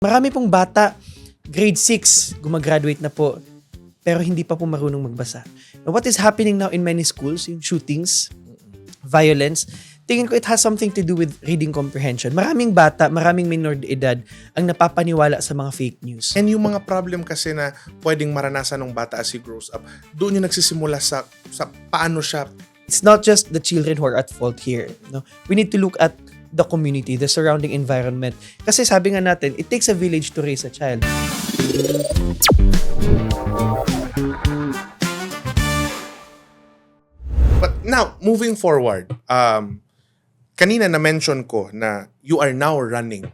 Marami pong bata, grade 6, gumagraduate na po, pero hindi pa po marunong magbasa. Now, what is happening now in many schools, yung shootings, violence, tingin ko it has something to do with reading comprehension. Maraming bata, maraming minor de edad ang napapaniwala sa mga fake news. And yung mga problem kasi na pwedeng maranasan ng bata as he grows up, doon yung nagsisimula sa paano siya. It's not just the children who are at fault here. No? We need to look at the community, the surrounding environment. Kasi sabi nga natin, it takes a village to raise a child. But now, moving forward, kanina na-mention ko na you are now running.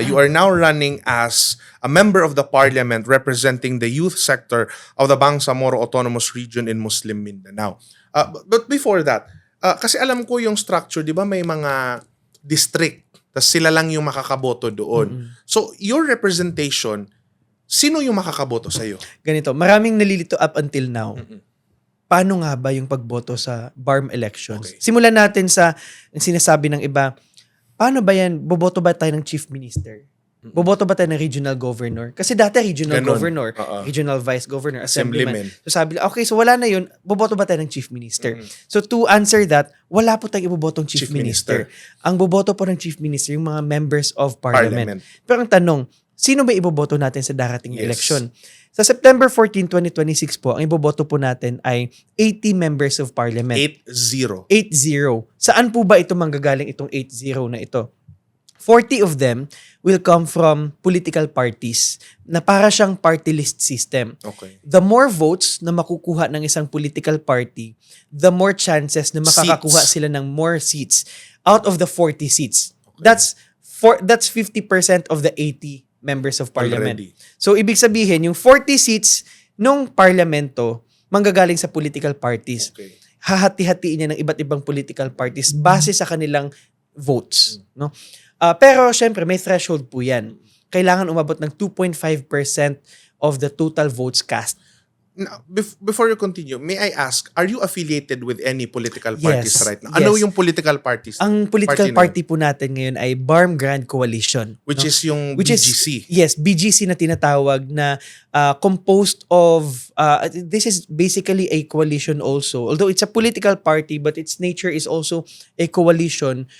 You are now running as a member of the parliament representing the youth sector of the Bangsamoro Autonomous Region in Muslim Mindanao. But before that, kasi alam ko yung structure, di ba may mga district, tas sila lang yung makakaboto doon. So, your representation, sino yung makakaboto sa'yo? Ganito, maraming nalilito up until now. Paano nga ba yung pagboto sa BARM elections? Okay. Simulan natin sa sinasabi ng iba, paano ba yan? Boboto ba tayo ng chief minister? Boboto ba tayo ng regional governor? Kasi dati regional Ganon. governor, regional vice governor, assemblyman. Assemblyman. So sabi nila, okay, so wala na yun, boboto ba tayo ng chief minister? So to answer that, wala po tayong ibobotong chief minister. Ang boboto po ng chief minister, yung mga members of parliament. Pero ang tanong, sino ba iboboto natin sa darating na eleksyon? Sa September 14, 2026 po, ang iboboto po natin ay 80 members of parliament. 8-0. 8-0. Saan po ba ito manggagaling itong 8-0 na ito? 40 of them will come from political parties na para siyang party list system. Okay. The more votes na makukuha ng isang political party, the more chances na makakakuha sila ng more seats out of the 40 seats. Okay. That's 50% of the 80 members of parliament. Already. So ibig sabihin, yung 40 seats nung parlamento manggagaling sa political parties. Okay. Hahati-hatiin niya ng iba't ibang political parties base sa kanilang votes, no? Pero syempre may threshold po 'yan. Kailangan umabot ng 2.5% of the total votes cast. Now, before you continue, may I ask, are you affiliated with any political parties Yes, right now? Ano yes. yung political parties? Ang political na party po natin ngayon ay BARM Grand Coalition, which no? is yung Which BGC. Yes, BGC na tinatawag na composed of, this is basically a coalition also. Although it's a political party, but its nature is also a coalition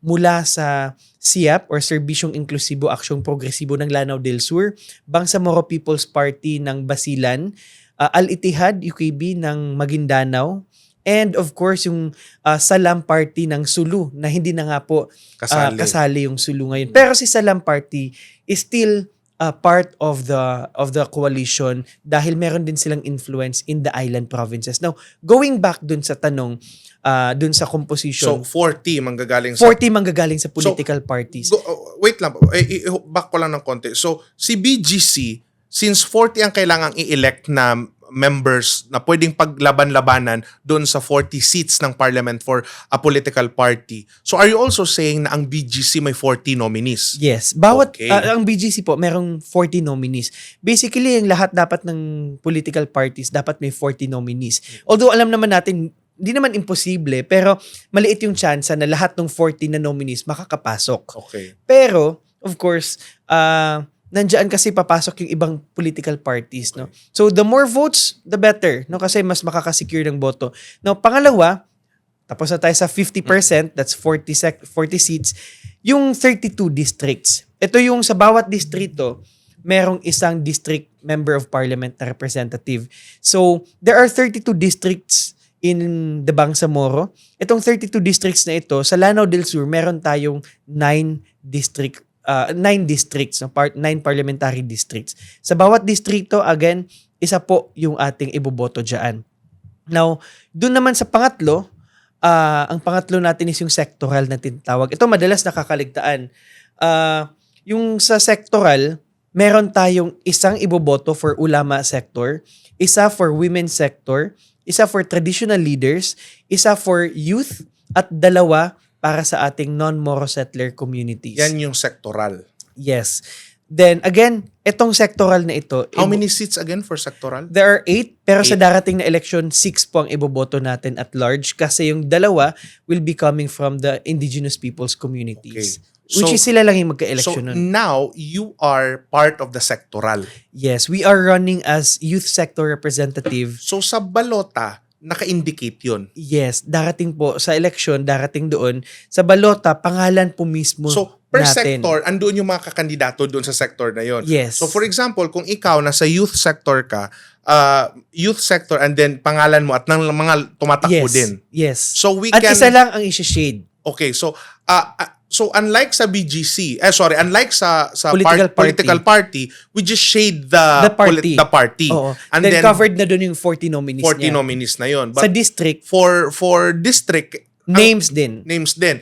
mula sa SIAP or Serbisyong Inklusibo Aksyong Progresibo ng Lanao del Sur, Bangsamoro People's Party ng Basilan, Al-Ittihad UKB ng Maguindanao, and of course yung Salam Party ng Sulu na hindi na nga po kasali yung Sulu ngayon. Pero si Salam Party is still part of the coalition dahil meron din silang influence in the island provinces. Now, going back dun sa tanong, dun sa composition. So, 40 manggagaling 40 manggagaling sa political parties. Wait lang. Back ko lang ng konti. So, si BGC, since 40 ang kailangang i-elect na members na pwedeng paglaban-labanan doon sa 40 seats ng parliament for a political party. So, are you also saying na ang BGC may 40 nominees? Yes. Bawat, Okay. ang BGC po, merong 40 nominees. Basically, yung lahat dapat ng political parties, dapat may 40 nominees. Although, alam naman natin, hindi naman imposible, pero maliit yung chance na lahat ng 40 na nominees makakapasok. Okay. Pero, of course, nandiyan kasi papasok yung ibang political parties, no? So, the more votes, the better, no? Kasi mas makakasecure ng boto. Now, pangalawa, tapos na tayo sa 50%, that's 40 seats, yung 32 districts. Ito yung sa bawat distrito, merong isang district member of parliament na representative. So, there are 32 districts in the Bangsamoro. Itong 32 districts na ito, sa Lanao del Sur, meron tayong 9 districts, 9 parliamentary districts. Sa bawat distrito, again, isa po yung ating iboboto dyan. Now, dun naman sa pangatlo, ang pangatlo natin is yung sectoral na tinatawag. Ito madalas nakakaligtaan. Yung sa sectoral, meron tayong isang iboboto for ulama sector, isa for women sector, isa for traditional leaders, isa for youth, at dalawa para sa ating non-Moro settler communities. Yan yung sectoral. Yes. Then, again, itong sectoral na ito. How many seats again for sectoral? There are 8, pero sa darating na election, 6 po ang iboboto natin at large kasi yung dalawa will be coming from the indigenous people's communities. Okay. Which is sila lang yung magka-election So nun. now, you are part of the sectoral. Yes, we are running as youth sector representative. So sa balota, naka-indicate yun. Yes, darating po sa election, darating doon. Sa balota, pangalan po mismo So per natin. sector, andoon yung mga kakandidato doon sa sector na yon. Yes. So for example, kung ikaw nasa youth sector ka, youth sector and then pangalan mo at ng mga tumatakbo Yes, din. yes. So we At can isa lang ang isi-shade. Okay, so unlike sa BGC, unlike sa Political party, we just shade the party. the party. Oo. And then then covered na doon yung 40 nominees 40 niya. nominees na yon. Sa But district, for district, names din. names din.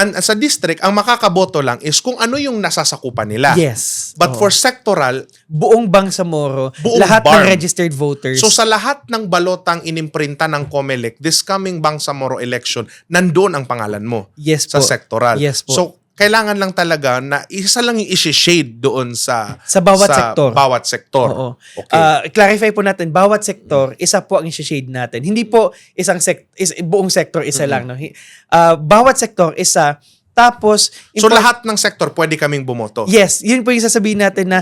And sa district, ang makakaboto lang is kung ano yung nasasakupan nila. Yes. But Oo. for sectoral, buong Bangsamoro, Buong lahat BARM. ng registered voters. so sa lahat ng balotang inimprinta ng COMELEC, this coming Bangsamoro election, nandoon ang pangalan mo yes sa po. sectoral. Yes po. So, kailangan lang talaga na isa lang yung isi-shade doon sa Sa bawat sektor. sektor. Oo. Okay. Clarify po natin, bawat sektor, isa po ang isi-shade natin. Hindi po buong sektor, isa lang. No? Bawat sektor, isa. Tapos, So lahat ng sektor pwede kaming bumoto. yes, yun po yung sasabihin natin na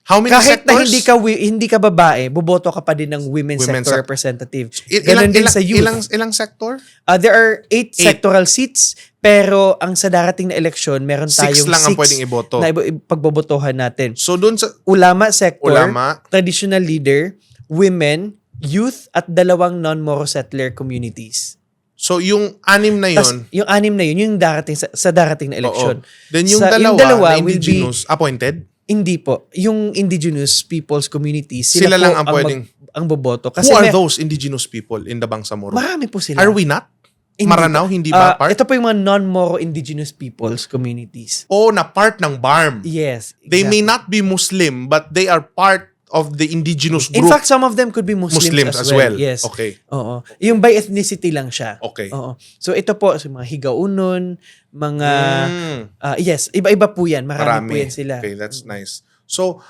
How many kahit na sectors? hindi ka babae, boboto ka pa din ng women's Women's sector sec- representative. Ilang, Ganon din sa youth. ilang sector? There are 8 sectoral seats, pero ang sa darating na eleksyon, meron 6 tayong lang ang 6 pwedeng iboto. na pagbobotohan natin. So doon sa Ulama sector, Ulama. traditional leader, women, youth, at 2 non-Moro settler communities. So yung 6 na Tas, yon. yung 6 na yun, yung darating sa darating na eleksyon. Then yung Sa- dalawa, na will be, indigenous appointed. hindi po, yung indigenous people's communities, Sila po lang ang pwedeng- ang boboto. Who are those indigenous people in the Bangsamoro? Marami po sila. Are we not? Hindi Maranao, po. hindi ba part? Ito po yung mga non-Moro indigenous people's communities. O na part ng BARM. Yes. They may exactly. not be Muslim, but they are part of the indigenous In group. fact, some of them could be Muslims as well. Yes. Okay. Oo. Yung by ethnicity lang siya. Okay. Oo. So ito po, so mga Higaunon, mga Mm. yes, iba-iba po 'yan. Marami po 'yan sila. Okay, that's nice. So,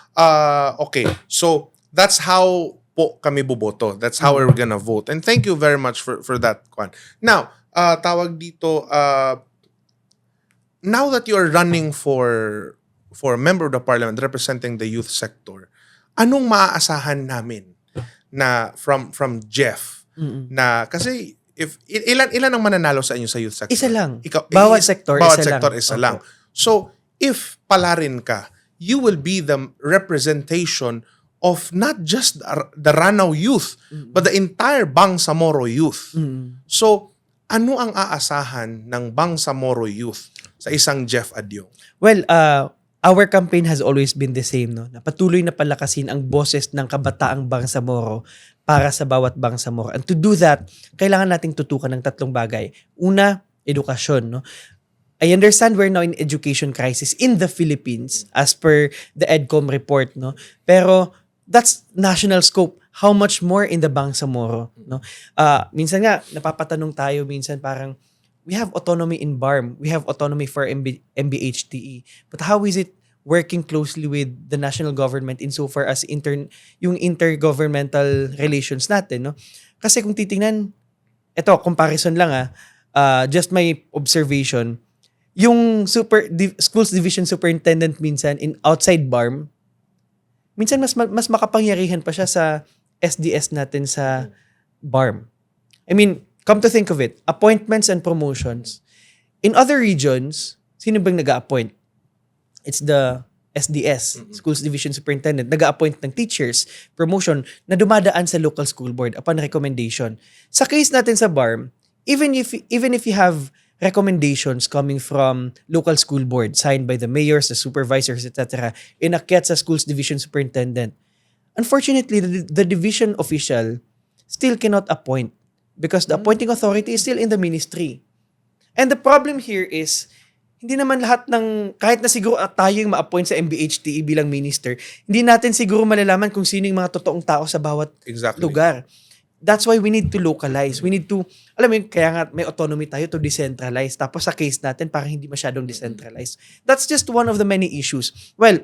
okay. So, that's how po kami boboto. That's how we're gonna vote. And thank you very much for that, Kwan. Now, tawag dito, now that you are running for a member of the parliament representing the youth sector, anong maaasahan namin na from Jeff na kasi if ilan ang mananalo sa inyo sa youth sector? Isa lang. Ikaw, Bawat sector, bawat isa sector lang. isa Opo. lang. So, if palarin ka, you will be the representation of not just the Ranao youth, but the entire Bangsamoro youth. So, ano ang aasahan ng Bangsamoro youth sa isang Jeff Adyong? Well, our campaign has always been the same, no? Na patuloy na palakasin ang boses ng kabataang Bangsamoro para sa bawat Bangsamoro. And to do that, kailangan nating tutukan ng 3 bagay. Una, edukasyon, no? I understand we're now in education crisis in the Philippines as per the EDCOM report, no? Pero that's national scope. How much more in the Bangsamoro, no? Minsan nga napapatanong tayo minsan parang we have autonomy in BARM, we have autonomy for MBHTE. But how is it working closely with the national government insofar as yung intergovernmental relations natin, no? Kasi kung titingnan, ito comparison lang just my observation, yung schools division superintendent minsan in outside BARM, minsan mas makapangyarihan pa siya sa SDS natin sa BARM. I mean, come to think of it, appointments and promotions. In other regions, sino bang nag-a-appoint? It's the SDS, Schools Division Superintendent, nag-a-appoint ng teachers, promotion, na dumadaan sa local school board upon recommendation. Sa case natin sa BARM, even if you have recommendations coming from local school board signed by the mayors, the supervisors, etc., inakyat sa Schools Division Superintendent, unfortunately, the division official still cannot appoint because the appointing authority is still in the ministry. And the problem here is, hindi naman lahat ng, kahit na siguro tayo yung ma-appoint sa MBHTE bilang minister, hindi natin siguro malalaman kung sino yung mga totoong tao sa bawat Exactly. lugar. That's why we need to localize. We need to, alam mo yun, kaya nga may autonomy tayo to decentralize. Tapos sa case natin, parang hindi masyadong decentralized. That's just one of the many issues. Well,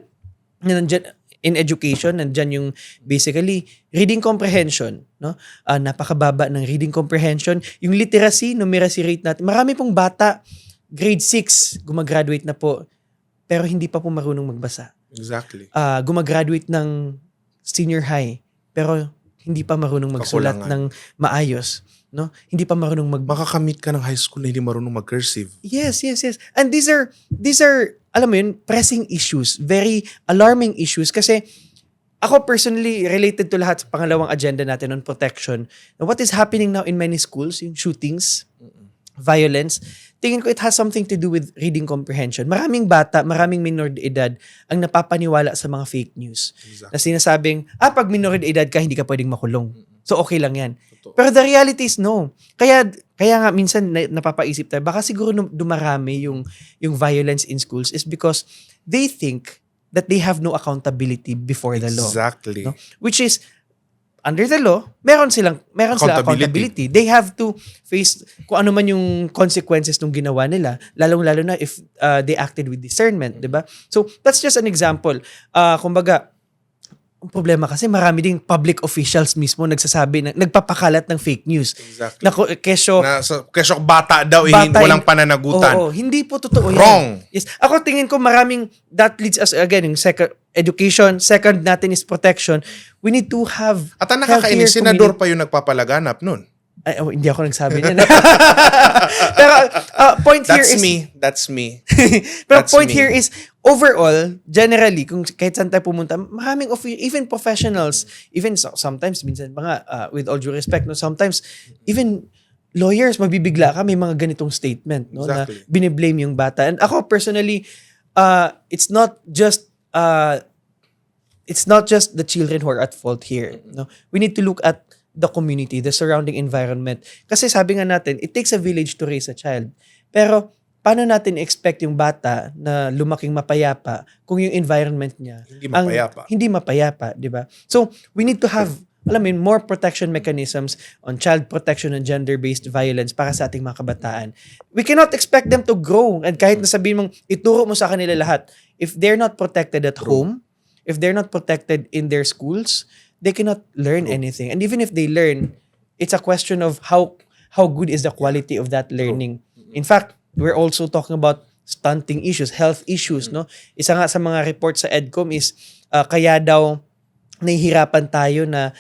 nandiyan, in education, nandyan yung basically reading comprehension. No? Napakababa ng reading comprehension. Yung literacy, numeracy rate natin. Marami pong bata, grade 6, gumagraduate na po. pero hindi pa po marunong magbasa. Exactly. Gumagraduate ng senior high, pero hindi pa marunong magsulat Kakulangan. ng maayos. No? Hindi pa marunong Makakamit ka ng high school na hindi marunong mag-cursive. Yes. And these are alam mo yun, pressing issues, very alarming issues kasi ako personally related to lahat sa pangalawang agenda natin on protection. Now, what is happening now in many schools, yung shootings, violence, tingin ko it has something to do with reading comprehension. Maraming bata, maraming minor de edad ang napapaniwala sa mga fake news. Exactly. Na sinasabing, pag minor de edad ka, hindi ka pwedeng makulong. So okay lang yan. Totoo. Pero the reality is no. Kaya nga minsan napapaisip tayo, baka siguro dumarami yung violence in schools is because they think that they have no accountability before the law. Exactly. No? Which is, under the law, meron silang accountability. They have to face kung ano man yung consequences ng ginawa nila, lalong-lalo na if they acted with discernment, di ba? So, that's just an example. Kumbaga, ang problema kasi marami ding public officials mismo nagsasabi, nagpapakalat ng fake news. Exactly. Na kesyo Kesyo bata daw, walang pananagutan. Oo, hindi po totoo yan. Wrong. Yes. Ako tingin ko maraming, that leads us again, yung second, education, second natin is protection. We need to have At ang nakakainis, senador pa yung nagpapalaganap nun. Ay, hindi ako nagsabi niyan. Pero point here is... That's me. Pero That's point me. here is, overall, generally, kung kahit saan tayo pumunta, maraming even professionals, even sometimes, minsan mga, with all due respect, no, sometimes, even lawyers, mabibigla ka, may mga ganitong statement, no, Exactly. na biniblame yung bata. And ako, personally, it's not just the children who are at fault here. No? We need to look at the community, the surrounding environment. Kasi sabi nga natin, it takes a village to raise a child. Pero, paano natin expect yung bata na lumaking mapayapa kung yung environment niya hindi mapayapa, di ba? So, we need to have, more protection mechanisms on child protection and gender-based violence para sa ating mga kabataan. We cannot expect them to grow. And kahit nasabihin mong, ituro mo sa kanila lahat, if they're not protected at home, if they're not protected in their schools, they cannot learn anything. And even if they learn, it's a question of how good is the quality of that learning. In fact, we're also talking about stunting issues, health issues, no? Isa nga sa mga reports sa EDCOM is kaya daw nahihirapan tayo na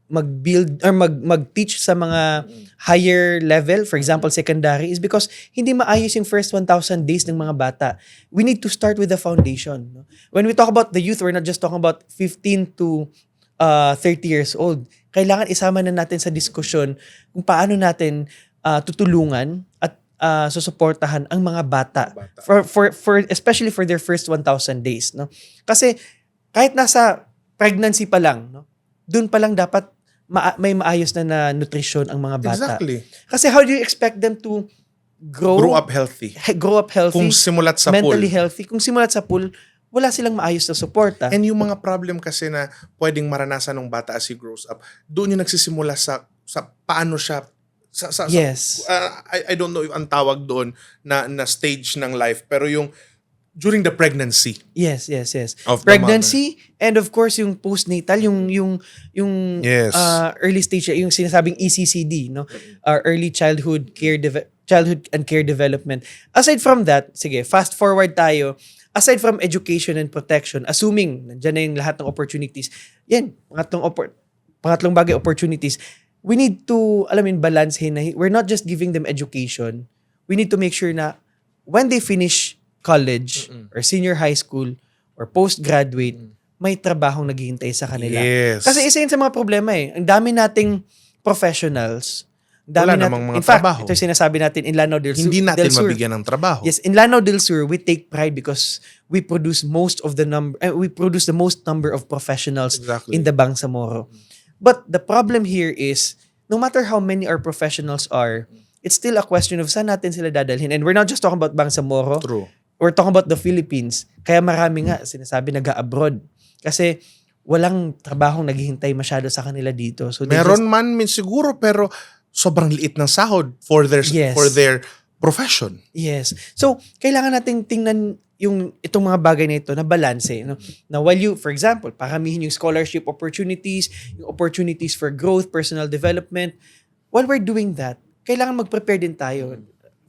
mag-build or mag-teach sa mga higher level, for example, secondary, is because hindi maayos yung first 1,000 days ng mga bata. We need to start with the foundation. No? When we talk about the youth, we're not just talking about 15 to 30 years old. Kailangan isama na natin sa diskusyon kung paano natin tutulungan at susuportahan ang mga bata. For especially for their first 1,000 days. No? Kasi kahit nasa pregnancy pa lang, no? Doon pa lang dapat may maayos na nutrition ang mga bata. Exactly. Kasi how do you expect them to grow up healthy? Grow up healthy. Kung simulat sa mentally pool. healthy. Kung simulat sa pool, wala silang maayos na suporta. And yung mga problem kasi na pwedeng maranasan ng bata as he grows up, doon yung nagsisimula sa paano siya Yes. I don't know if ang tawag doon na stage ng life, pero yung during the pregnancy. Yes. Of the Pregnancy and of course yung postnatal, yung Yes. early stage, yung sinasabing ECCD, no? Early childhood and care development. Aside from that, sige, fast forward tayo. Aside from education and protection, assuming nandiyan na yung lahat ng opportunities, yan, pangatlong bagay, opportunities. We need to, balansehin na we're not just giving them education. We need to make sure na when they finish college or senior high school or postgraduate, may trabahong naghihintay sa kanila. Yes. Kasi isa yun sa mga problema eh. Ang dami nating professionals. Wala namang mga in fact, trabaho. ito yung sinasabi natin in Lanao del Sur. Hindi natin del Sur. mabigyan ng trabaho. Yes, in Lanao del Sur, we take pride because we produce the most number of professionals Exactly. in the Bangsamoro. But the problem here is, no matter how many our professionals are, it's still a question of saan natin sila dadalhin. And we're not just talking about Bangsamoro. True. We're talking about the Philippines. Kaya marami nga sinasabi nag-abroad. Kasi walang trabahong naghihintay masyado sa kanila dito. So Meron man siguro, pero sobrang liit ng sahod for their profession. Yes. So, kailangan nating tingnan itong mga bagay na ito na balanse. No? Na while you, for example, paramihin yung scholarship opportunities, yung opportunities for growth, personal development, while we're doing that, kailangan mag-prepare din tayo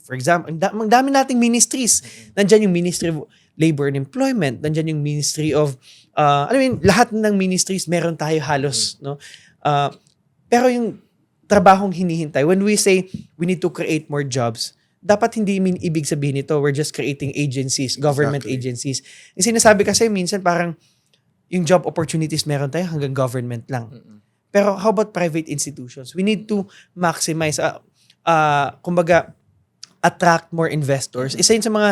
For example, ang dami nating ministries. Nandyan yung Ministry of Labor and Employment, nandyan yung Ministry of, lahat ng ministries meron tayo halos, no? Pero yung trabahong hinihintay, when we say we need to create more jobs, dapat hindi ibig sabihin nito, we're just creating agencies, government Exactly. agencies. Yung sinasabi kasi minsan parang yung job opportunities meron tayo hanggang government lang. Pero how about private institutions? We need to maximize, kumbaga, attract more investors. Isa yun sa mga,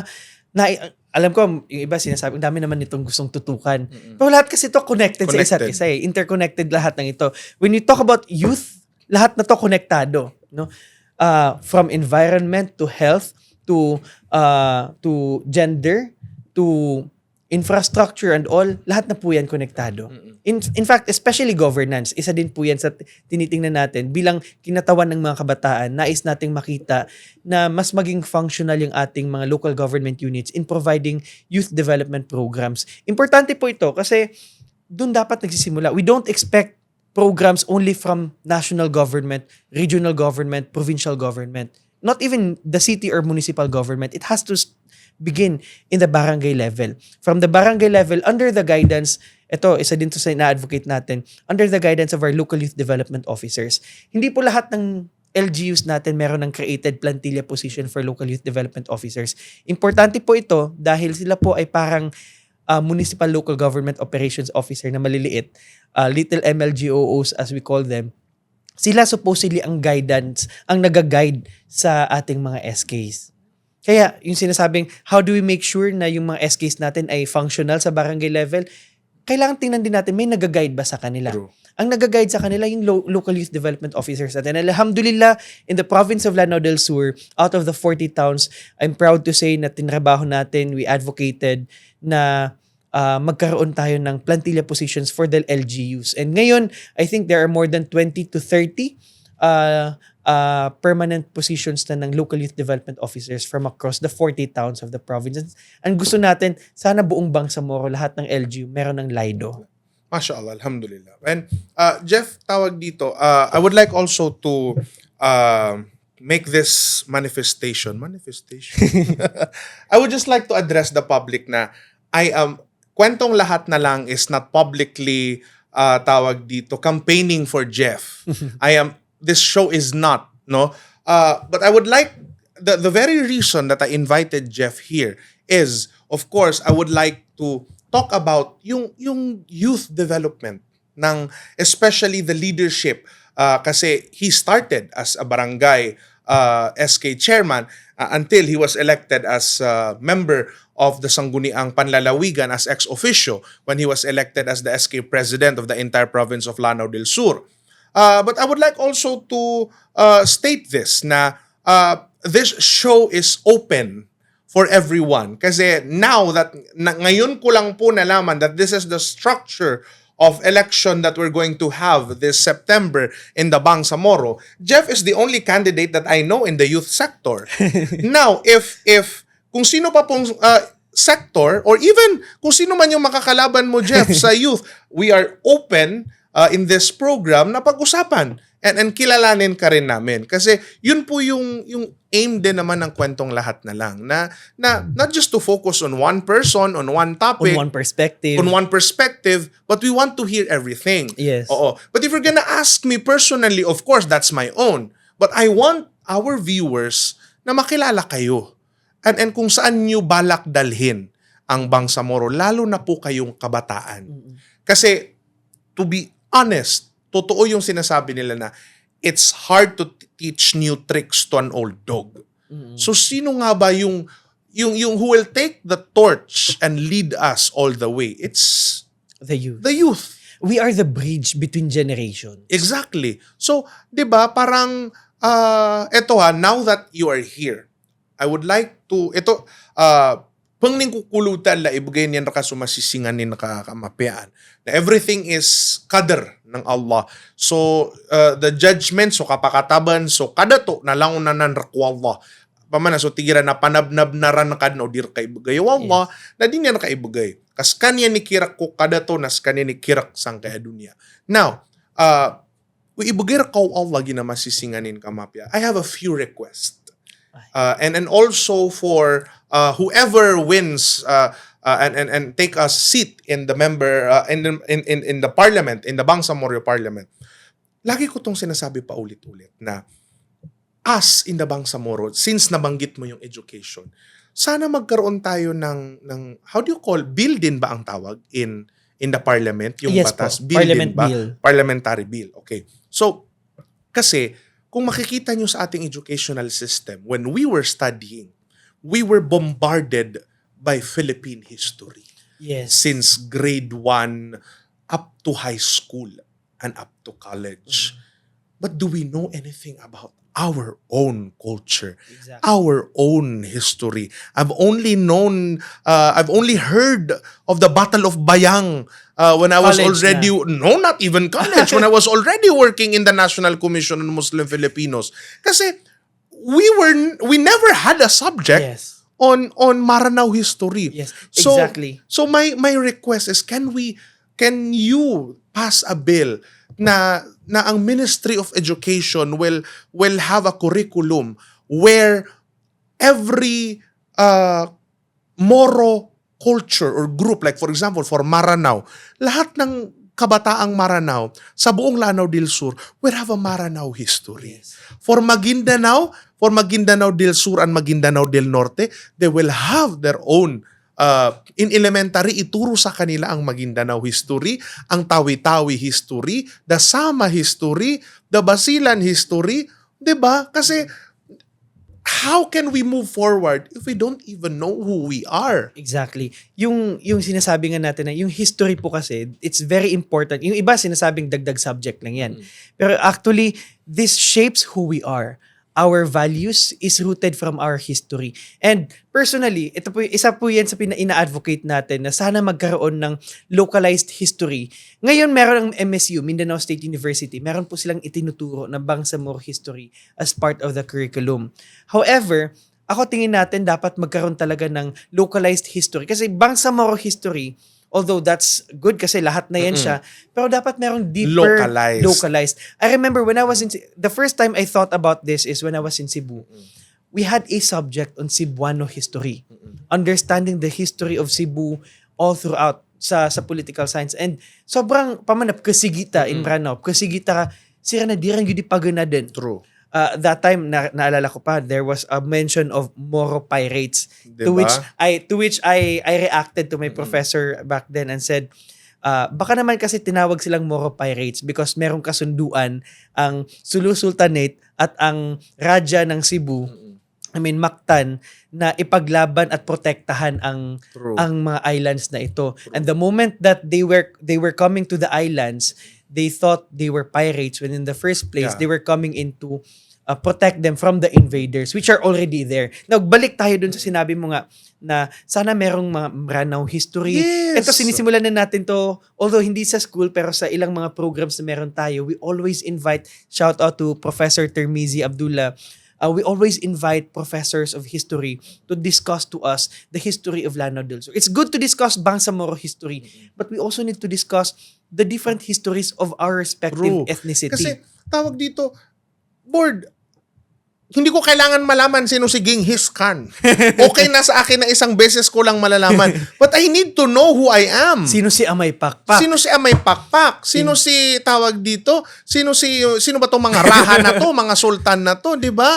alam ko, yung iba sinasabi, ang dami naman nitong gustong tutukan. Pero lahat kasi ito connected sa isa't isa eh. Interconnected lahat ng ito. When you talk about youth, lahat na to konektado, no? From environment to health to gender to infrastructure and all, lahat na po yan konektado. In fact, especially governance, isa din po yan sa tinitingnan natin bilang kinatawan ng mga kabataan, nais nating makita na mas maging functional yung ating mga local government units in providing youth development programs. Importante po ito kasi doon dapat nagsisimula. We don't expect programs only from national government, regional government, provincial government. Not even the city or municipal government. It has to begin in the barangay level. From the barangay level, under the guidance, ito, isa din to sa ina-advocate natin, under the guidance of our local youth development officers. Hindi po lahat ng LGUs natin meron ng created plantilla position for local youth development officers. Importante po ito dahil sila po ay parang municipal local government operations officer na maliliit, little MLGOOs as we call them. Sila supposedly ang guidance, ang nag-guide sa ating mga SKs. Kaya yung sinasabing, how do we make sure na yung mga SKs natin ay functional sa barangay level? Kailangan tingnan din natin, may nag-guide ba sa kanila? True. Ang nag-guide sa kanila yung local youth development officers natin. Alhamdulillah, in the province of Lanao del Sur, out of the 40 towns, I'm proud to say na tinrabaho natin, we advocated na magkaroon tayo ng plantilla positions for the LGUs. And ngayon, I think there are more than 20 to 30 permanent positions na ng local youth development officers from across the 40 towns of the province. And gusto natin, sana buong Bangsamoro, lahat ng LGU, meron ng LIDO. MashaAllah, alhamdulillah. And Jeff, tawag dito, I would like also to make this manifestation. I would just like to address the public na kwentong lahat na lang is not publicly tawag dito campaigning for Jeff. This show is not, no? But I would like the very reason that I invited Jeff here is, of course, I would like to talk about yung youth development ng especially the leadership kasi he started as a barangay SK chairman until he was elected as member of the Sangguniang Panlalawigan as ex officio when he was elected as the SK president of the entire province of Lanao del Sur. But I would like also to state this na this show is open for everyone. Kasi now that ngayon ko lang po nalaman that this is the structure of election that we're going to have this September in the Bangsamoro, Jeff is the only candidate that I know in the youth sector. Now, if kung sino pa pong sector or even kung sino man yung makakalaban mo, Jeff, sa youth, we are open in this program na pag-usapan and kilalanin ka rin namin. Kasi yun po yung aim din naman ng kwentong lahat na lang na not just to focus on one person, on one topic, On one perspective, but we want to hear everything. Yes. Oo. But if you're gonna ask me personally, of course, that's my own. But I want our viewers na makilala kayo. And kung saan nyo balak dalhin ang Bangsamoro, lalo na po kayong kabataan. Kasi, to be honest, totoo yung sinasabi nila na it's hard to teach new tricks to an old dog. So, sino nga ba yung who will take the torch and lead us all the way? It's The youth. the youth. We are the bridge between generations. Exactly. So, 'di ba, parang now that you are here, I would like to pangning kukulutan la ibigay niyan ka sumasisinganin nakakamapian. Na everything is qadar ng Allah. So the judgment so kapakataban so kadato na lang unanan rakwallah. Pamana so tigira na panabnab na ran kad no dir kay ibigay wallah na din yan ka ibigay. Kas kanya ni kirak ko kadato nas kanya ni kirak sang kaya dunya. Now, ibigay ka Allah gina masisinganin kamapya. I have a few requests. And also for whoever wins and take a seat in the member in the parliament, in the Bangsamoro Parliament. Lagi ko tong sinasabi pa ulit-ulit na us in the Bangsamoro, since nabanggit mo yung education, sana magkaroon tayo ng how do you call, bill din ba ang tawag in the parliament, yung Yes batas, po. bill Parliament din ba? bill. Parliamentary bill. Okay. So, kasi kung makikita nyo sa ating educational system, when we were studying, we were bombarded by Philippine history Yes. since grade 1 up to high school and up to college. But do we know anything about our own culture, Exactly. our own history? I've only heard of the Battle of Bayang when I was College already, no, not even college, when I was already working in the National Commission on Muslim Filipinos. Kasi we never had a subject Yes. on Maranao history. Yes. So, Exactly. So my request is, can you pass a bill na ang Ministry of Education will have a curriculum where every Moro culture or group, like for example for Maranao, lahat ng kabataang Maranao sa buong Lanao del Sur will have a Maranao history. Yes. For Maguindanao del Sur and Maguindanao del Norte, they will have their own in elementary, ituro sa kanila ang Maguindanao history, ang Tawi-Tawi history, the Sama history, the Basilan history, 'di ba? Kasi how can we move forward if we don't even know who we are? Exactly. Yung sinasabi nga natin na yung history po kasi, it's very important. Yung iba sinasabing dagdag subject lang yan. Pero actually, this shapes who we are. Our values is rooted from our history. And personally, ito po, isa po yan sa ina-advocate natin na sana magkaroon ng localized history. Ngayon, meron ang MSU, Mindanao State University. Meron po silang itinuturo na Bangsamoro history as part of the curriculum. However, ako tingin natin dapat magkaroon talaga ng localized history. Kasi Bangsamoro history, although that's good kasi lahat na yan siya, pero dapat merong deeper localized. I remember when I was the first time I thought about this is when I was in Cebu. We had a subject on Cebuano history. Understanding the history of Cebu all throughout sa political science. And sobrang pamanap, kasigita in Maranao. Kasigita, sira na dirang yun di pagana din. True. That time naalala ko pa, there was a mention of Moro pirates, Diba? to which I reacted to my professor back then and said, baka naman kasi tinawag silang Moro pirates because merong kasunduan ang Sulu Sultanate at ang Raja ng Cebu, Mactan, na ipaglaban at protektahan ang mga islands na ito. And the moment that they were coming to the islands, they thought they were pirates when in the first place they were coming in to protect them from the invaders which are already there. Now, balik tayo dun sa sinabi mo nga na sana merong mga Maranao history. Yes. Ito, sinisimulan na natin to, although hindi sa school, pero sa ilang mga programs na meron tayo, we always invite, shout out to Professor Termizi Abdullah, we always invite professors of history to discuss to us the history of Lanao del Sur. It's good to discuss Bangsamoro history, but we also need to discuss the different histories of our respective ethnicity. Kasi tawag dito, board, hindi ko kailangan malaman sino si Genghis Khan. Okay na sa akin na isang beses ko lang malalaman. But I need to know who I am. Sino si Amay Pakpak? Sino si Amay Pakpak? Sino si tawag dito? Sino ba tong mga raha na to, mga sultan na to, 'di ba?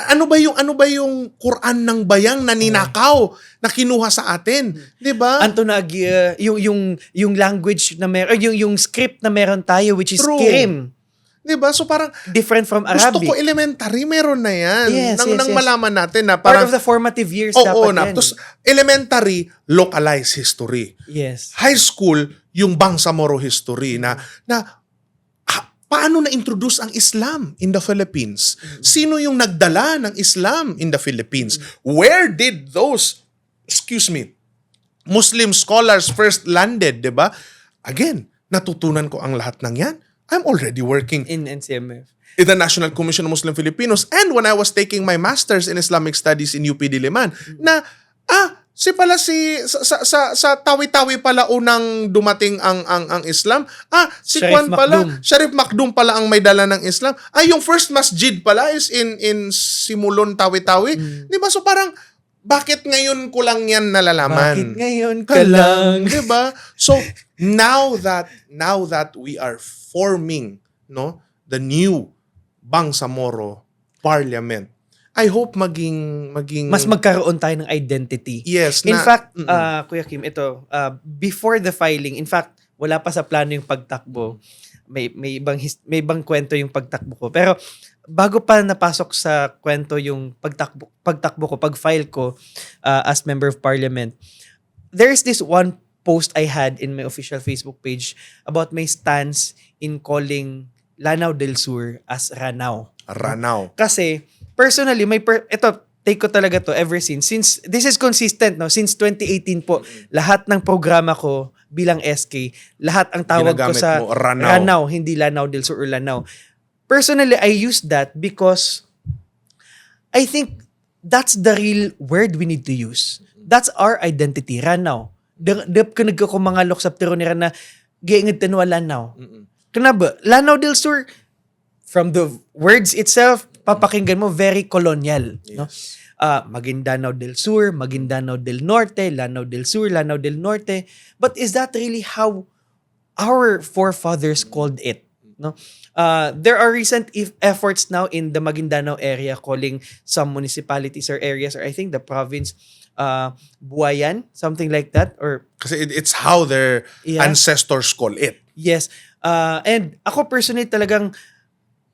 Ano ba yung Quran ng Bayang na ninakaw na kinuha sa atin, 'di ba? Yung language na meron, yung script na meron tayo which is Kirim. Diba? So parang different from Arabic. Gusto ko elementary, meron na yan. Yes, nang malaman natin na part parang of the formative years dapat yan. Tapos elementary, localized history. Yes. High school, yung Bangsamoro history na paano na-introduce ang Islam in the Philippines? Sino yung nagdala ng Islam in the Philippines? Where did those, Muslim scholars first landed, diba? Again, natutunan ko ang lahat ng yan. I'm already working in NCMF, in the National Commission of Muslim Filipinos, and when I was taking my master's in Islamic Studies in UP Diliman, na sa Tawi-Tawi pala unang dumating ang Islam. Si Sharif Kwan pala, Makdum. Sharif Makdum pala ang may dala ng Islam. Yung first masjid pala is in Simulon, Tawi-Tawi. Di ba? So parang, bakit ngayon ko lang yan nalalaman? Bakit ngayon ka lang? Di ba? So now that we are forming the new Bangsamoro Parliament, I hope maging Mas magkaroon tayo ng identity. yes In na fact, Kuya Kim, ito, before the filing, in fact, wala pa sa plano yung pagtakbo. May ibang kwento yung pagtakbo ko. Pero bago pa napasok sa kwento yung pagtakbo ko, pag-file ko as Member of Parliament, there's this one post I had in my official Facebook page about my stance in calling Lanao del Sur as Ranao. Ranao. Kasi, personally, ito, take ko talaga to ever since this is consistent, no? Since 2018 po, lahat ng programa ko bilang SK, lahat ang tawag ko Ginagamit sa mo, Ranao. Ranao, hindi Lanao del Sur or Lanao. Personally, I use that because I think that's the real word we need to use. That's our identity, Ranao. Dap ka nagkakumangalok sa tiro ni Rana, giingid tanwa Lanao. Kanaba, Lanao del Sur, from the words itself, papakinggan mo, very colonial. No? Maguindanao del Sur, Maguindanao del Norte, Lanao del Sur, Lanao del Norte. But is that really how our forefathers called it? No? There are recent efforts now in the Maguindanao area calling some municipalities or areas, or I think the province, Buayan, something like that. Or Kasi it's how their ancestors call it. yes. And ako personally talagang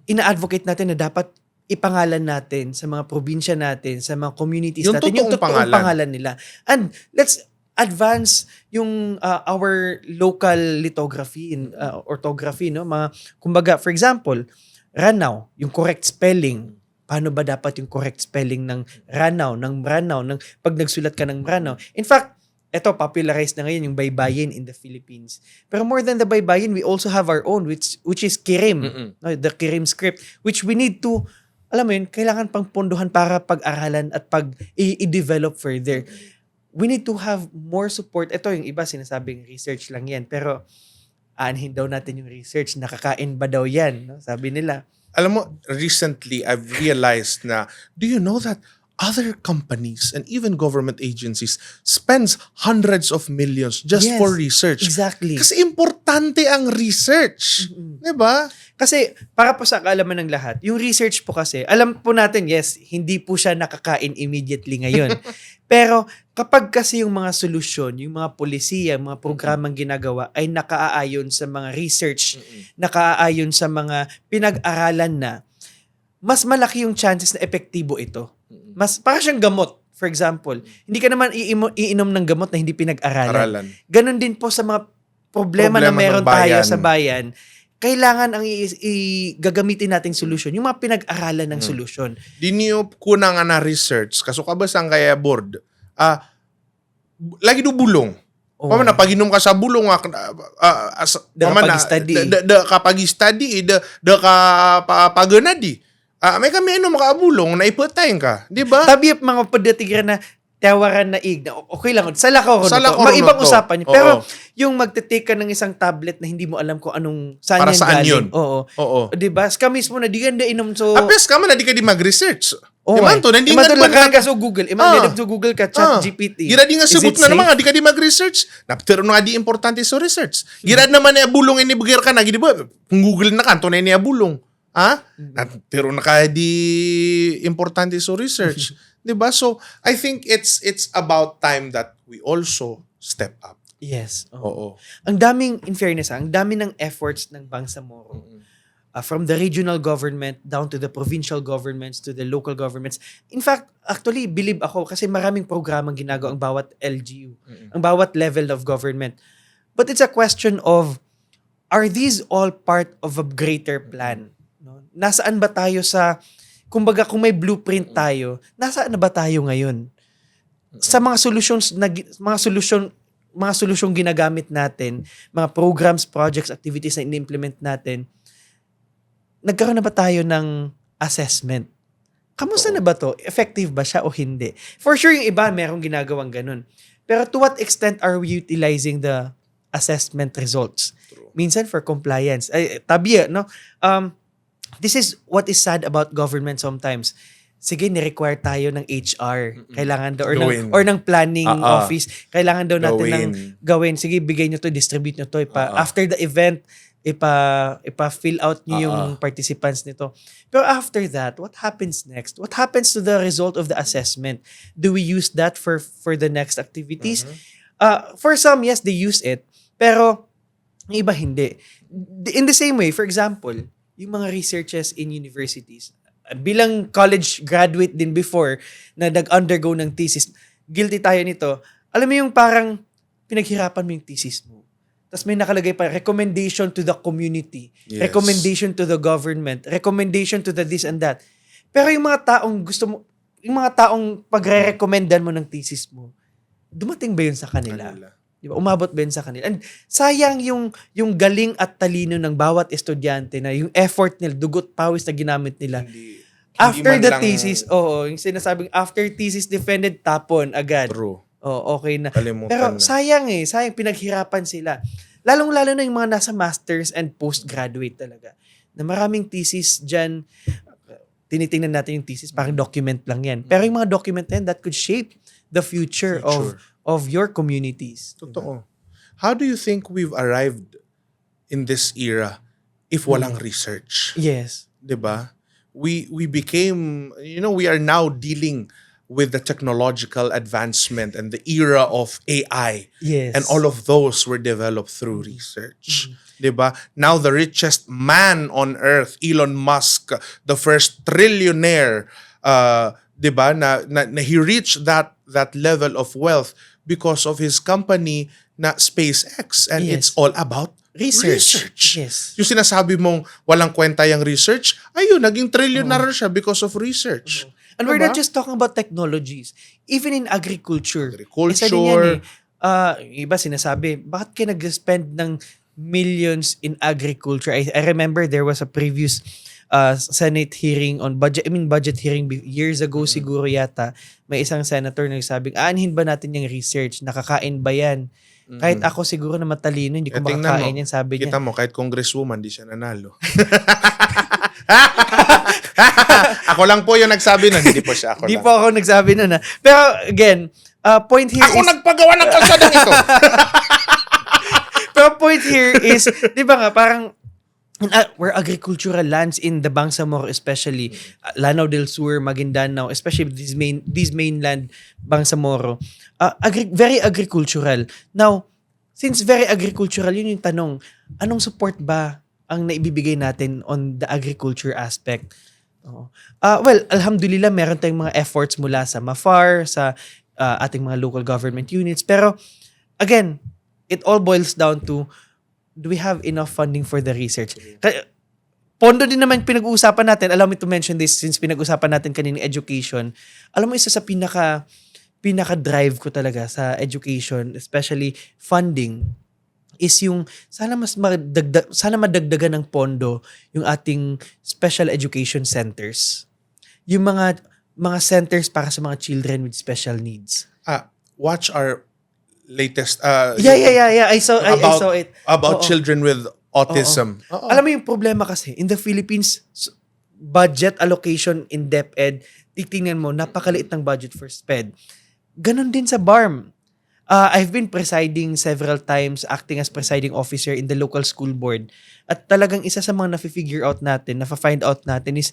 ina-advocate natin na dapat ipangalan natin sa mga probinsya natin, sa mga communities Yung natin, yung totoong pangalan nila. And let's advance yung our local lithography and orthography, no? Kumbaga, for example, Ranao, yung correct spelling. Paano ba dapat yung correct spelling ng Ranao, ng pag nagsulat ka ng Ranao? In fact, ito, popularized na ngayon yung baybayin in the Philippines. Pero more than the baybayin, we also have our own, which is Kirim. No, the Kirim script, which we need to, alam mo yun, kailangan pang pondohan para pag-aralan at i-develop further. We need to have more support. Ito, yung iba sinasabing research lang yan. Pero, aanhin daw natin yung research. Nakakain ba daw yan? No? Sabi nila. Alam mo, recently, I've realized na, do you know that other companies and even government agencies spends hundreds of millions just Yes, for research? exactly. Kasi importante ang research. Diba? Kasi, para po sa kaalaman ng lahat, yung research po kasi, alam po natin, yes, hindi po siya nakakain immediately ngayon. Pero, kapag kasi yung mga solusyon, yung mga polisiya, mga programang ginagawa ay nakaayon sa mga research, nakaayon sa mga pinag-aralan na, mas malaki yung chances na epektibo ito. Mas para siyang gamot. For example, hindi ka naman iinom ng gamot na hindi pinag-aralan. Ganon din po sa mga problema na meron ng bayan. tayo sa bayan. Kailangan ang gagamitin nating solusyon, yung mga pinag-aralan ng solusyon. Di niyo kuna nga na research, kaso kabasang kaya board, lagi do bulong. Oh. Pamana, pag inom ka sa bulong, Kapag-study. kapag-study, pag-nadi. May kami makabulong na iputay ka. Di ba? Tabi mga padatigran na tawaran na ig na okay lang. Sa lakaw Sa na to. lakaw Maibang na to. usapan yun. Oo. Pero yung magte-take ka ng isang tablet na hindi mo alam kung anong saan Para yan saan galing. yun? Oo. Oo. Di ba? Ka mismo na di ganda inom so... Apes ka man na di ka di mag-research. Oh, Imanto, na di nga lang ka sa Google. Iman sa Google ka, chat GPT. Gira di nga Is subot it na safe? naman, di ka di mag-research. Pero nga di importante sa research. Gira naman na bulong ini bugir ka na, di ba? Kung Google na ka, tunay niya bulong. Pero naka di importante sa research. Di ba? So, I think it's about time that we also step up. Yes. Oo. Ang daming, in fairness, ang dami ng efforts ng Bangsamoro. From the regional government down to the provincial governments to the local governments. In fact, actually, believe ako kasi maraming programang ginagawa ang bawat LGU, ang bawat level of government. But it's a question of, are these all part of a greater plan? No? Nasaan ba tayo sa, kumbaga kung may blueprint tayo, nasaan na ba tayo ngayon? Sa mga solusyong ginagamit natin, mga programs, projects, activities na in-implement natin, nagkaroon na ba tayo ng assessment Kamusta na ba to? Effective ba siya o hindi? For sure, yung iba, merong ginagawang ganun. Pero to what extent are we utilizing the assessment results? True. Minsan for compliance. Ay, tabi, no? This is what is sad about government sometimes. Sige, ni-require tayo ng HR. Kailangan daw, Gawin. or ng planning office. Kailangan daw natin Gawin. ng gawin. Sige, bigay nyo to, distribute nyo to. After the event, ipa-fill out nyo yung participants nito. Pero after that, what happens next? What happens to the result of the assessment? Do we use that for the next activities? For some, yes, they use it. Pero, yung iba hindi. In the same way, for example, yung mga researches in universities, bilang college graduate din before na nag-undergo ng thesis, guilty tayo nito. Alam mo yung parang pinaghirapan mo yung thesis mo. Tapos may nakalagay pa, recommendation to the community, Yes. recommendation to the government, recommendation to the this and that. Pero yung mga taong gusto mo, yung mga taong pagre-recommendan mo ng thesis mo, dumating ba yun sa kanila? Diba? Umabot ba yun sa kanila? And sayang yung galing at talino ng bawat estudyante na yung effort nila, dugot pawis na ginamit nila. After man the lang- thesis, yung sinasabing after thesis defended, tapon agad. True. Okay na. Kalimutan Pero na. sayang pinaghirapan sila. Lalong-lalo na yung mga nasa masters and postgraduate talaga. Na maraming thesis dyan, tinitingnan natin yung thesis, parang document lang yan. Pero yung mga document na yan, that could shape the future. Of your communities. Totoo. How do you think we've arrived in this era if walang research? Yes. 'Di ba? We became, we are now dealing with the technological advancement and the era of AI. Yes. And all of those were developed through research. 'Di ba? Now the richest man on earth, Elon Musk, the first trillionaire, 'di ba, na he reached that level of wealth because of his company na SpaceX, and Yes. it's all about research. Yes. Yung sinasabi mong walang kwenta yung research, ayun, naging trillionaire siya because of research. And we're Diba? not just talking about technologies. Even in agriculture. Agriculture. Isa din yan iba sinasabi, bakit kayo nag-spend ng millions in agriculture? I remember there was a previous Senate hearing on budget hearing years ago siguro yata. May isang senator na nagsabing, aanhin ba natin yung research? Nakakain ba yan? Kahit ako siguro na matalino, hindi ko Tingnan makakain mo, yan, sabi niya. Kita mo, kahit congresswoman, di siya nanalo. Ako lang po yung nagsabi nun, hindi po siya. Ako Hindi lang. po ako nagsabi nun. Pero again, point here Ako is... nagpagawa ng kalsadang ito. Pero point here is, di ba nga, parang where agricultural lands in the Bangsamoro especially, Lanao del Sur, Maguindanao, especially these mainland Bangsamoro, very agricultural. Now, since very agricultural, yun yung tanong, anong support ba ang naibibigay natin on the agriculture aspect? Well, alhamdulillah, meron tayong mga efforts mula sa MAFAR, sa ating mga local government units. Pero, again, it all boils down to, do we have enough funding for the research? Pondo din naman pinag-uusapan natin. Allow me to mention this since pinag-uusapan natin kanina education. Alam mo, isa sa pinaka-drive ko talaga sa education, especially funding, is yung sana madagdagan ng pondo yung ating special education centers. Yung mga centers para sa mga children with special needs. Watch our latest Yeah. I saw it. about Oo. children with autism. Oo. Alam mo yung problema kasi, in the Philippines, budget allocation in DepEd, titingnan mo, napakaliit ng budget for SPED. Ganon din sa BARM. I've been presiding several times, acting as presiding officer in the local school board. At talagang isa sa mga nafi-figure out natin, nafa-find out natin is,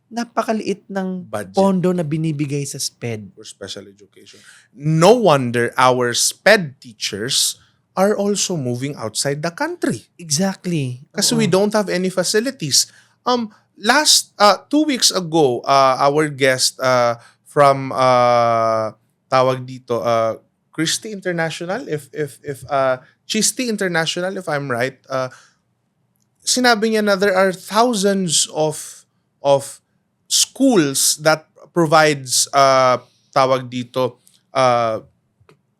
napakaliit ng Budget. pondo na binibigay sa SPED. For special education. No wonder our SPED teachers are also moving outside the country. Exactly. Kasi we don't have any facilities. Last 2 weeks ago, our guest from tawag dito Christie International, if Chisti International, if I'm right, sinabi niya na there are thousands of schools that provides tawag dito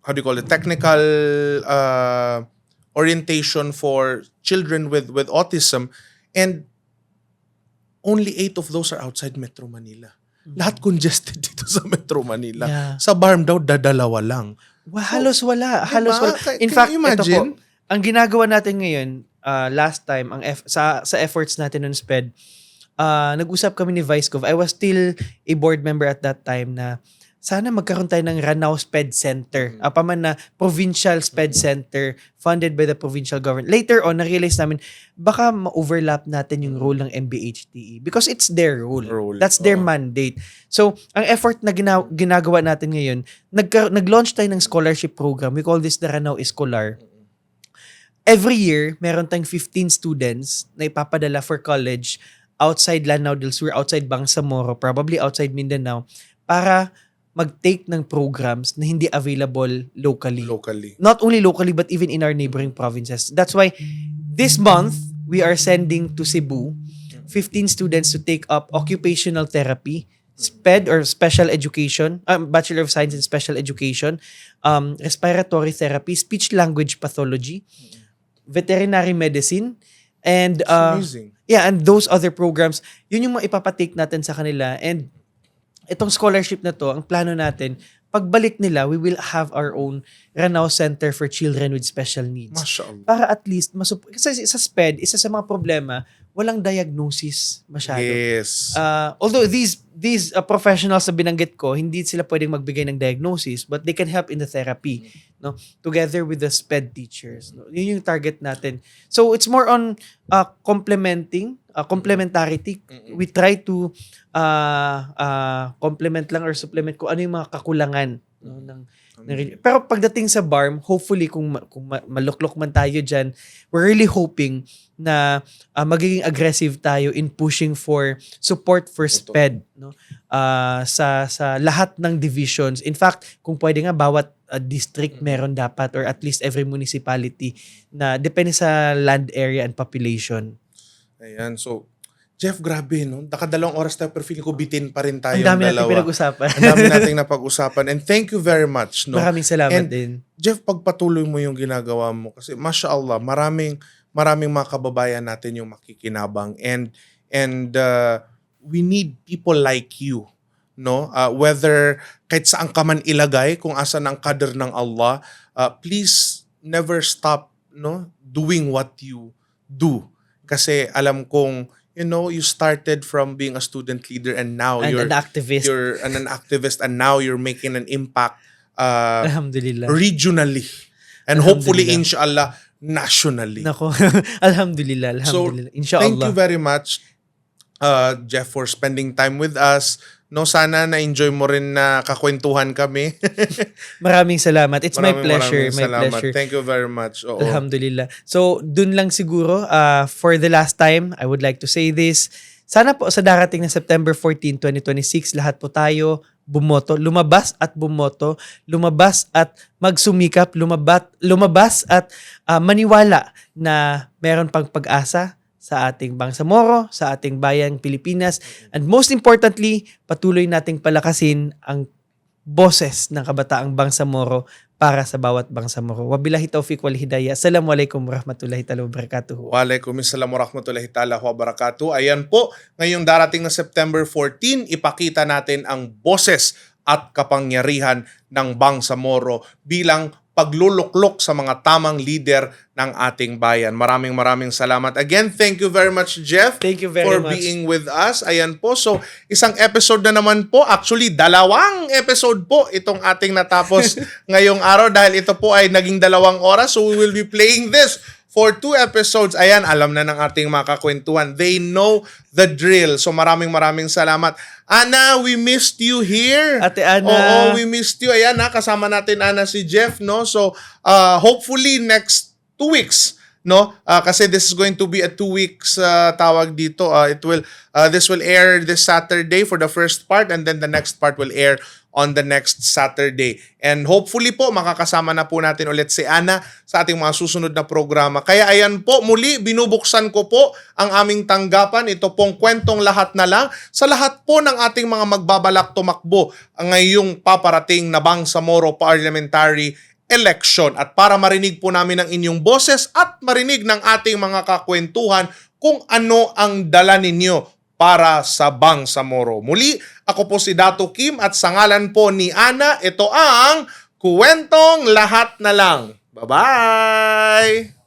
how do you call it, technical orientation for children with autism, and only 8 of those are outside Metro Manila. lahat congested dito sa Metro Manila. Yeah. Sa BARM daw, dadalawa lang. Halos wala. Halos Diba? wala. In Can fact, you ito po, imagine? ang ginagawa natin ngayon, last time, sa efforts natin ng SPED, nag-usap kami ni Vice Gov. I was still a board member at that time na sana magkaroon tayo ng Ranao SPED Center. Paman na provincial SPED Center funded by the provincial government. Later on, na-realize namin, baka ma-overlap natin yung role ng MBHTE because it's their role. That's their mandate. So, ang effort na ginagawa natin ngayon, nag-launch tayo ng scholarship program. We call this the Ranao Escolar. Every year, meron tayong 15 students na ipapadala for college outside Lanao del Sur, outside Bangsamoro, probably outside Mindanao, para mag-take ng programs na hindi available locally. Not only locally, but even in our neighboring provinces. That's why this month, we are sending to Cebu 15 students to take up occupational therapy, SPED or Special Education, Bachelor of Science in Special Education, respiratory therapy, speech language pathology, veterinary medicine, and Amazing. and those other programs. Yun yung maipapatake natin sa kanila. And itong scholarship na to, ang plano natin, pagbalik nila, we will have our own Ranao Center for Children with Special Needs. Mashallah. Para at least, kasi sa SPED, isa sa mga problema, walang diagnosis masyado. Yes. Although these professionals na binanggit ko, hindi sila pwedeng magbigay ng diagnosis, but they can help in the therapy, no? Together with the SPED teachers. No? Yun yung target natin. So it's more on complementarity. We try to complement lang or supplement kung ano yung mga kakulangan, no, ng pero pagdating sa BARM, hopefully kung maluklok man tayo dyan, we're really hoping na magiging aggressive tayo in pushing for support for SPED, no? Sa lahat ng divisions. In fact, kung pwede nga bawat district meron dapat, or at least every municipality, na depende sa land area and population. Ayan, so Jeff, grabe, no? Nakadalawang oras tayo pero feeling ko bitin pa rin tayong Ang dami natin dalawa. pinag-usapan. Ang dami nating napag-usapan. And thank you very much, no? Maraming salamat And din. Jeff, pagpatuloy mo yung ginagawa mo kasi mashallah, maraming mga kababayan natin yung makikinabang and we need people like you, no? Whether kahit saan ka man ilagay, kung asan ang kader ng Allah, please never stop, no, doing what you do. Kasi alam kong you started from being a student leader and now And you're an activist. You're an activist and now you're making an impact Alhamdulillah. regionally and hopefully inshallah nationally. Nako. Alhamdulillah. So, Inshallah. thank you very much Jeff for spending time with us. No, sana na-enjoy mo rin na kakwentuhan kami. Maraming salamat. It's my Maraming pleasure. My salamat. pleasure. Thank you very much. Oo. Alhamdulillah. So, dun lang siguro, for the last time, I would like to say this. Sana po sa darating na September 14, 2026, lahat po tayo bumoto. Lumabas at bumoto. Lumabas at magsumikap. Lumabas at maniwala na meron pang pag-asa sa ating Bangsamoro, sa ating bayang Pilipinas. And most importantly, patuloy nating palakasin ang boses ng kabataang Bangsamoro para sa bawat Bangsamoro. Wabillahi taufiq wal hidayah. Assalamualaikum warahmatullahi ta'ala wabarakatuh. Waalaikumsalam warahmatullahi ta'ala wabarakatuh. Ayan po, ngayong darating na September 14, ipakita natin ang boses at kapangyarihan ng Bangsamoro bilang pagluluklok sa mga tamang leader ng ating bayan. Maraming salamat. Again, thank you very much, Jeff. Thank you very for much. being with us. Ayan po. So, isang episode na naman po. Actually, dalawang episode po itong ating natapos ngayong araw dahil ito po ay naging 2 oras. So, we will be playing this for 2 episodes. Ayan, alam na ng ating mga kakwentuhan. They know the drill. So, maraming salamat. Ana, we missed you here. Ate Ana. Oo, we missed you. Ayan, kasama natin, Ana, si Jeff, no? So, hopefully, next 2 weeks, no? Kasi this is going to be a 2 weeks tawag dito. This will air this Saturday for the first part and then the next part will air on the next Saturday. And hopefully po, makakasama na po natin ulit si Ana sa ating mga susunod na programa. Kaya ayan po, muli, binubuksan ko po ang aming tanggapan. Ito pong kwentong lahat na lang sa lahat po ng ating mga magbabalak tumakbo ngayong paparating na Bangsamoro Parliamentary Election. At para marinig po namin ang inyong boses at marinig ng ating mga kakwentuhan kung ano ang dala ninyo para sa Bangsamoro. Muli, ako po si Dato Kim at sa ngalan po ni Ana, ito ang Kwentong Lahat na Lang. Bye-bye!